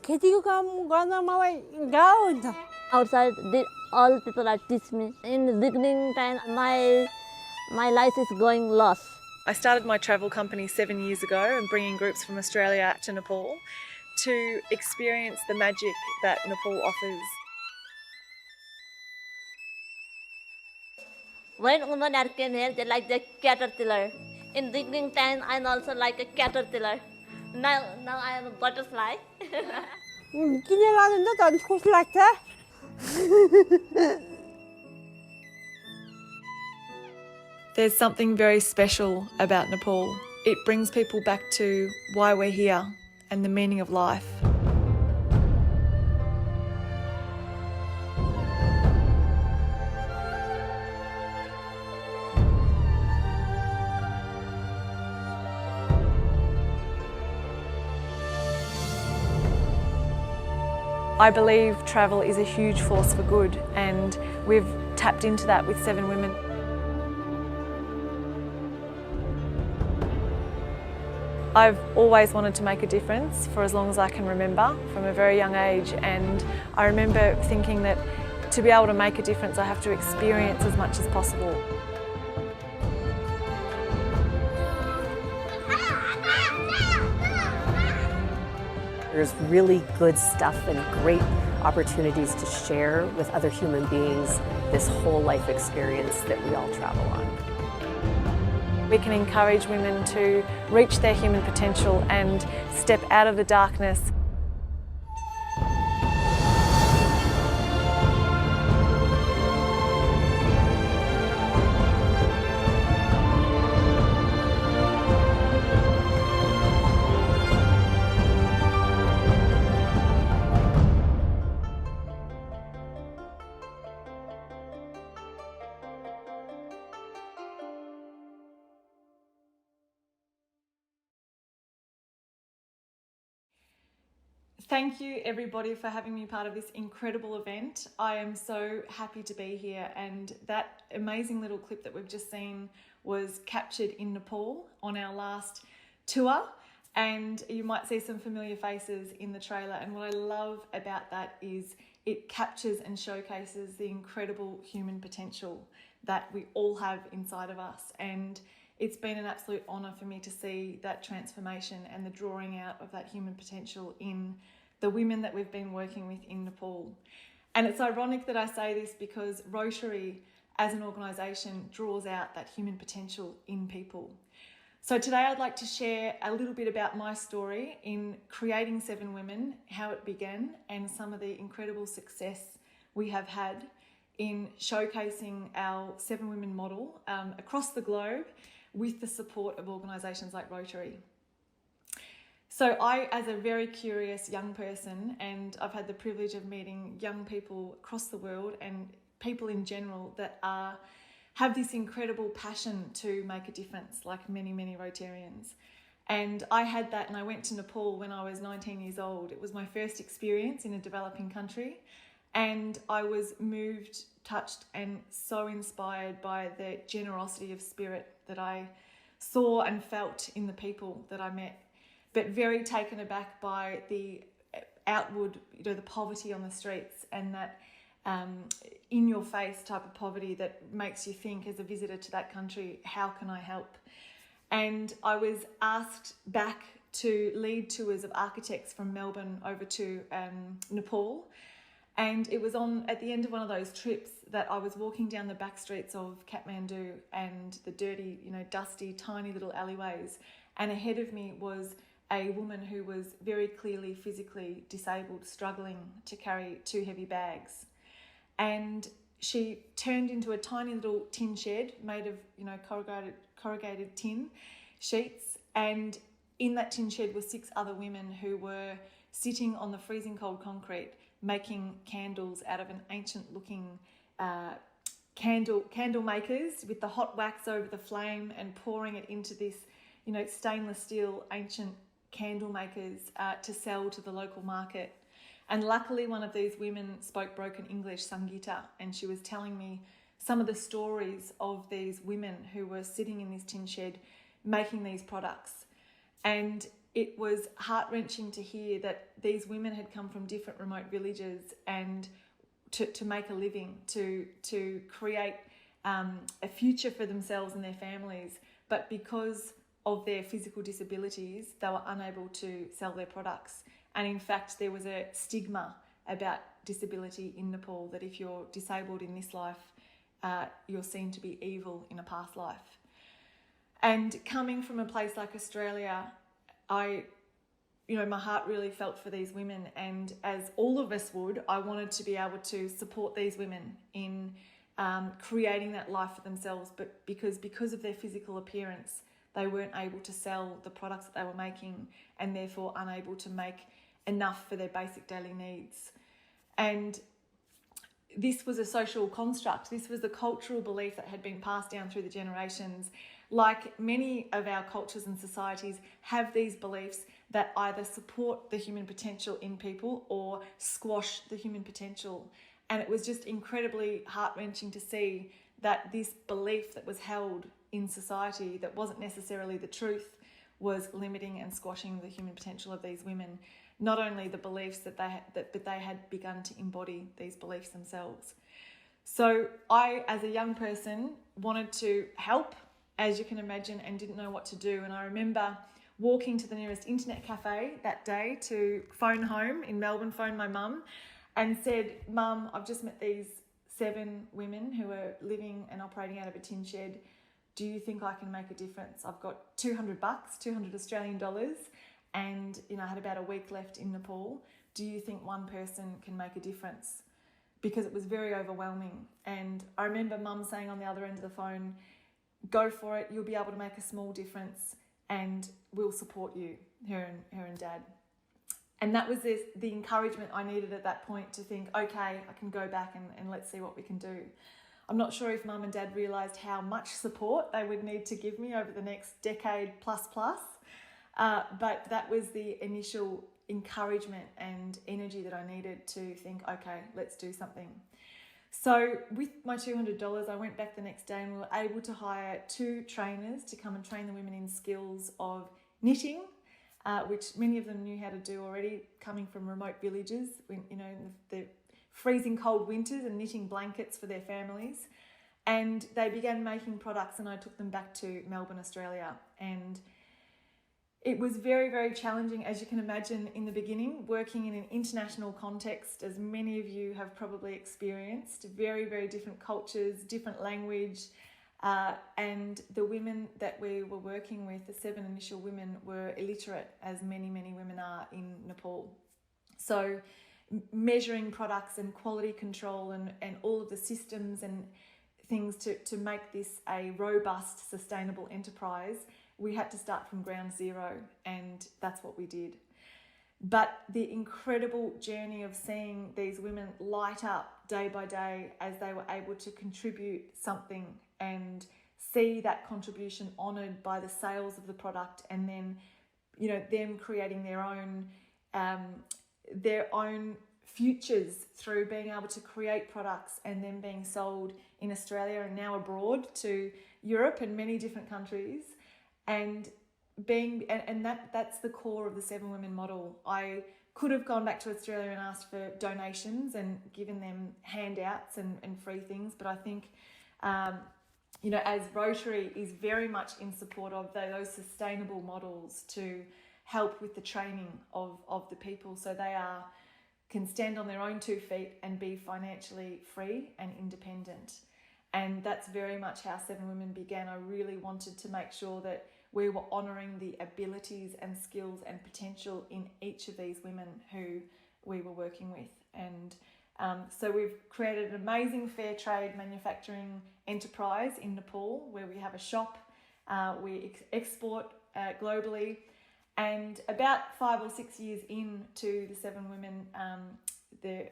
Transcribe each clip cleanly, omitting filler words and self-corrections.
खेतीको काम गर्न मलाई गाह्रो हुन्छ। Outside, all people are teach me. In the beginning time, my life is going lost. I started my travel company 7 years ago and bringing groups from Australia to Nepal to experience the magic that Nepal offers. When women are came here, they like the caterpillar. In the beginning time, I'm also like a caterpillar. Now I am a butterfly. किन लानुहुन्छ त अनि खुसी लाग्छ। There's something very special about Nepal. It brings people back to why we're here and the meaning of life. I believe travel is a huge force for good, and we've tapped into that with 7Women. I've always wanted to make a difference for as long as I can remember, from a very young age, and I remember thinking that to be able to make a difference I have to experience as much as possible. There's really good stuff and great opportunities to share with other human beings this whole life experience that we all travel on. We can encourage women to reach their human potential and step out of the darkness. Thank you everybody for having me part of this incredible event. I am so happy to be here, and that amazing little clip that we've just seen was captured in Nepal on our last tour, and you might see some familiar faces in the trailer, and what I love about that is it captures and showcases the incredible human potential that we all have inside of us, and it's been an absolute honour for me to see that transformation and the drawing out of that human potential in the women that we've been working with in Nepal. And it's ironic that I say this because Rotary as an organisation draws out that human potential in people. So today I'd like to share a little bit about my story in creating 7Women, how it began, and some of the incredible success we have had in showcasing our 7Women model across the globe with the support of organisations like Rotary. So I, as a very curious young person, and I've had the privilege of meeting young people across the world and people in general that have this incredible passion to make a difference, like many, many Rotarians. And I had that, and I went to Nepal when I was 19 years old. It was my first experience in a developing country, and I was moved, touched, and so inspired by the generosity of spirit that I saw and felt in the people that I met, but very taken aback by the outward, the poverty on the streets, and that in-your-face type of poverty that makes you think as a visitor to that country, how can I help? And I was asked back to lead tours of architects from Melbourne over to Nepal. And it was at the end of one of those trips that I was walking down the back streets of Kathmandu and the dirty, dusty, tiny little alleyways. And ahead of me was a woman who was very clearly physically disabled, struggling to carry 2 heavy bags. And she turned into a tiny little tin shed made of, corrugated tin sheets. And in that tin shed were 6 other women who were sitting on the freezing cold concrete, making candles out of an ancient looking candle makers with the hot wax over the flame and pouring it into this, stainless steel ancient candle makers to sell to the local market. And luckily one of these women spoke broken English, Sangeeta, and she was telling me some of the stories of these women who were sitting in this tin shed making these products. And it was heart-wrenching to hear that these women had come from different remote villages and to make a living, to create a future for themselves and their families, but because of their physical disabilities, they were unable to sell their products. And in fact, there was a stigma about disability in Nepal, that if you're disabled in this life, you're seen to be evil in a past life. And coming from a place like Australia, my heart really felt for these women, and as all of us would, I wanted to be able to support these women in creating that life for themselves, but because of their physical appearance, they weren't able to sell the products that they were making, and therefore unable to make enough for their basic daily needs. And this was a social construct. This was the cultural belief that had been passed down through the generations. Like many of our cultures and societies have these beliefs that either support the human potential in people or squash the human potential. And it was just incredibly heart-wrenching to see that this belief that was held in society that wasn't necessarily the truth was limiting and squashing the human potential of these women. Not only the beliefs but they had begun to embody these beliefs themselves. So I, as a young person, wanted to help, as you can imagine, and didn't know what to do. And I remember walking to the nearest internet cafe that day to phone home in Melbourne, phone my mum, and said, "Mum, I've just met these 7 women who are living and operating out of a tin shed. Do you think I can make a difference? I've got $200, 200 Australian dollars, and I had about a week left in Nepal. Do you think one person can make a difference?" Because it was very overwhelming. And I remember Mum saying on the other end of the phone, "Go for it, you'll be able to make a small difference and we'll support you," her and Dad. And that was the encouragement I needed at that point to think, okay, I can go back and let's see what we can do. I'm not sure if Mum and Dad realised how much support they would need to give me over the next decade plus. But that was the initial encouragement and energy that I needed to think, okay, let's do something. So with my $200, I went back the next day and we were able to hire 2 trainers to come and train the women in skills of knitting, which many of them knew how to do already, coming from remote villages, when, in the freezing cold winters, and knitting blankets for their families. And they began making products, and I took them back to Melbourne, Australia. And it was very, very challenging, as you can imagine, in the beginning, working in an international context, as many of you have probably experienced. Very, very different cultures, different language. And the women that we were working with, the 7 initial women, were illiterate, as many, many women are in Nepal. So measuring products and quality control and all of the systems and things to make this a robust, sustainable enterprise, we had to start from ground zero, and that's what we did. But the incredible journey of seeing these women light up day by day as they were able to contribute something and see that contribution honoured by the sales of the product, and then them creating their own futures through being able to create products and then being sold in Australia and now abroad to Europe and many different countries. And that's the core of the 7Women model. I could have gone back to Australia and asked for donations and given them handouts and free things, but I think as Rotary is very much in support of those sustainable models to help with the training of the people, so they can stand on their own 2 feet and be financially free and independent. And that's very much how 7Women began. I really wanted to make sure that we were honouring the abilities and skills and potential in each of these women who we were working with. And so we've created an amazing fair trade manufacturing enterprise in Nepal, where we have a shop, we export globally. And about 5 or 6 years into the 7Women, the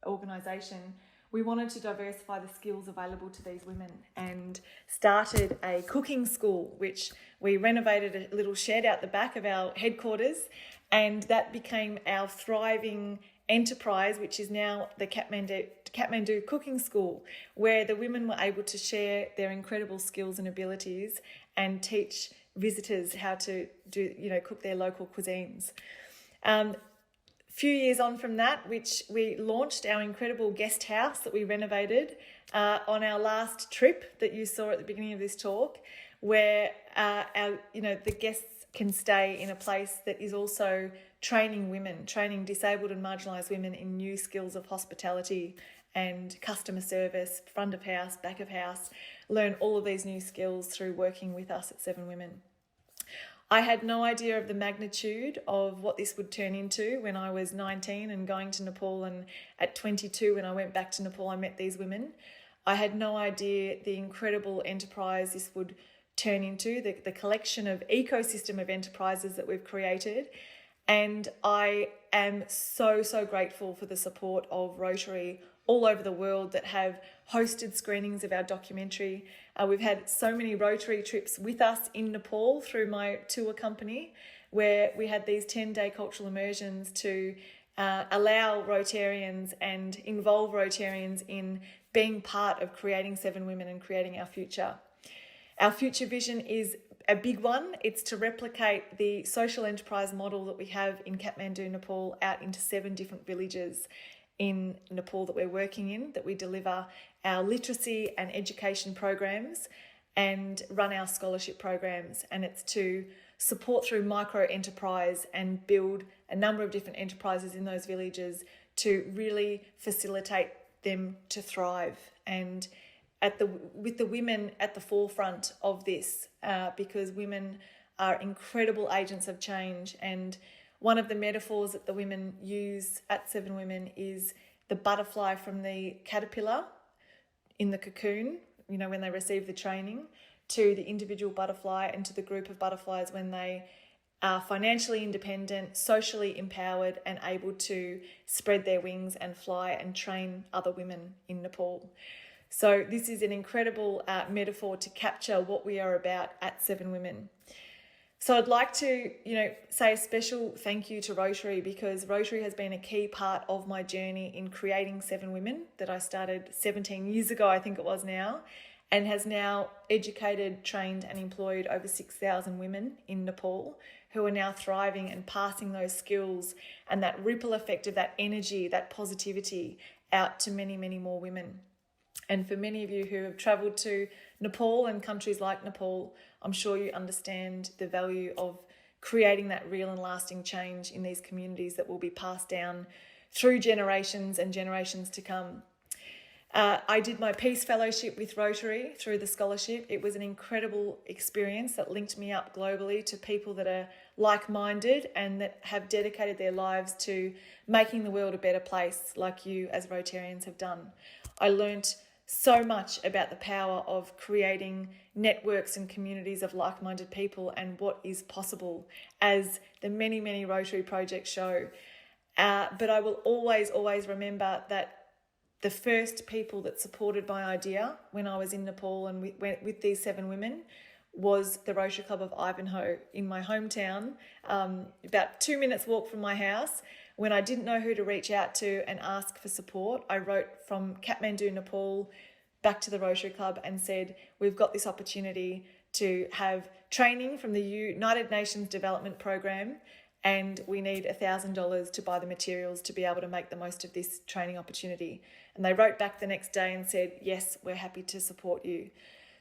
organisation, we wanted to diversify the skills available to these women and started a cooking school, which we renovated a little shed out the back of our headquarters, and that became our thriving enterprise, which is now the Kathmandu Cooking School, where the women were able to share their incredible skills and abilities and teach visitors how to do, cook their local cuisines. Few years on from that, which we launched our incredible guest house that we renovated on our last trip that you saw at the beginning of this talk, where the guests can stay in a place that is also training disabled and marginalised women in new skills of hospitality and customer service, front of house, back of house, learn all of these new skills through working with us at 7Women. I had no idea of the magnitude of what this would turn into when I was 19 and going to Nepal, and at 22 when I went back to Nepal I met these women. I had no idea the incredible enterprise this would turn into, the collection of ecosystem of enterprises that we've created. And I am so, so grateful for the support of Rotary all over the world that have hosted screenings of our documentary. We've had so many Rotary trips with us in Nepal through my tour company, where we had these 10-day cultural immersions to allow Rotarians and involve Rotarians in being part of creating 7Women and creating our future. Our future vision is a big one. It's to replicate the social enterprise model that we have in Kathmandu, Nepal, out into 7 different villages in Nepal that we're working in, that we deliver our literacy and education programs and run our scholarship programs. And it's to support through micro enterprise and build a number of different enterprises in those villages to really facilitate them to thrive, and with the women at the forefront of this, because women are incredible agents of change. And one of the metaphors that the women use at 7Women is the butterfly from the caterpillar in the cocoon, when they receive the training, to the individual butterfly and to the group of butterflies when they are financially independent, socially empowered, and able to spread their wings and fly and train other women in Nepal. So this is an incredible metaphor to capture what we are about at 7Women. So I'd like to, say a special thank you to Rotary, because Rotary has been a key part of my journey in creating 7Women that I started 17 years ago, I think it was now, and has now educated, trained and employed over 6,000 women in Nepal who are now thriving and passing those skills and that ripple effect of that energy, that positivity out to many, many more women. And for many of you who have travelled to Nepal and countries like Nepal, I'm sure you understand the value of creating that real and lasting change in these communities that will be passed down through generations and generations to come. I did my Peace Fellowship with Rotary through the scholarship. It was an incredible experience that linked me up globally to people that are like-minded and that have dedicated their lives to making the world a better place, like you as Rotarians have done. I learnt so much about the power of creating networks and communities of like-minded people and what is possible, as the many, many Rotary projects show. But I will always, always remember that the first people that supported my idea when I was in Nepal and with these 7Women was the Rotary Club of Ivanhoe in my hometown, about 2 minutes walk from my house. When I didn't know who to reach out to and ask for support, I wrote from Kathmandu, Nepal, back to the Rotary Club and said, we've got this opportunity to have training from the United Nations Development Programme, and we need $1,000 to buy the materials to be able to make the most of this training opportunity. And they wrote back the next day and said, yes, we're happy to support you.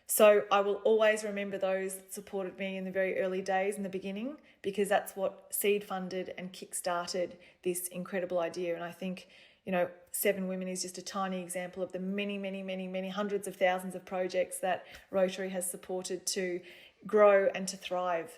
So I will always remember those that supported me in the very early days in the beginning, because that's what seed funded and kick-started this incredible idea. And I think, 7Women is just a tiny example of the many, many, many, many hundreds of thousands of projects that Rotary has supported to grow and to thrive.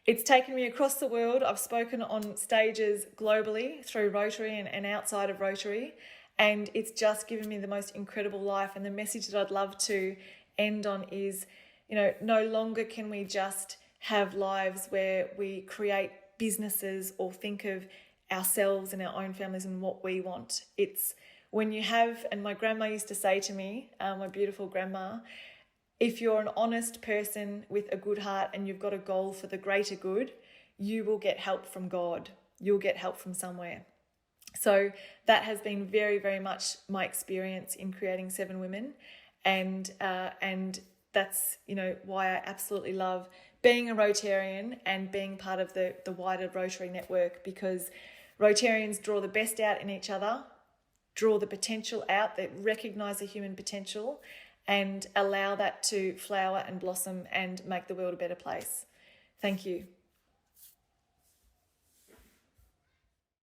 It's taken me across the world. I've spoken on stages globally through Rotary and outside of Rotary, and it's just given me the most incredible life. And the message that I'd love to end on is, no longer can we just have lives where we create businesses or think of ourselves and our own families and what we want. It's when you have, and my grandma used to say to me, my beautiful grandma, if you're an honest person with a good heart and you've got a goal for the greater good, you will get help from God. You'll get help from somewhere. So that has been very, very much my experience in creating 7Women. And that's, why I absolutely love being a Rotarian and being part of the wider Rotary network, because Rotarians draw the best out in each other, draw the potential out, that recognise the human potential and allow that to flower and blossom and make the world a better place. Thank you.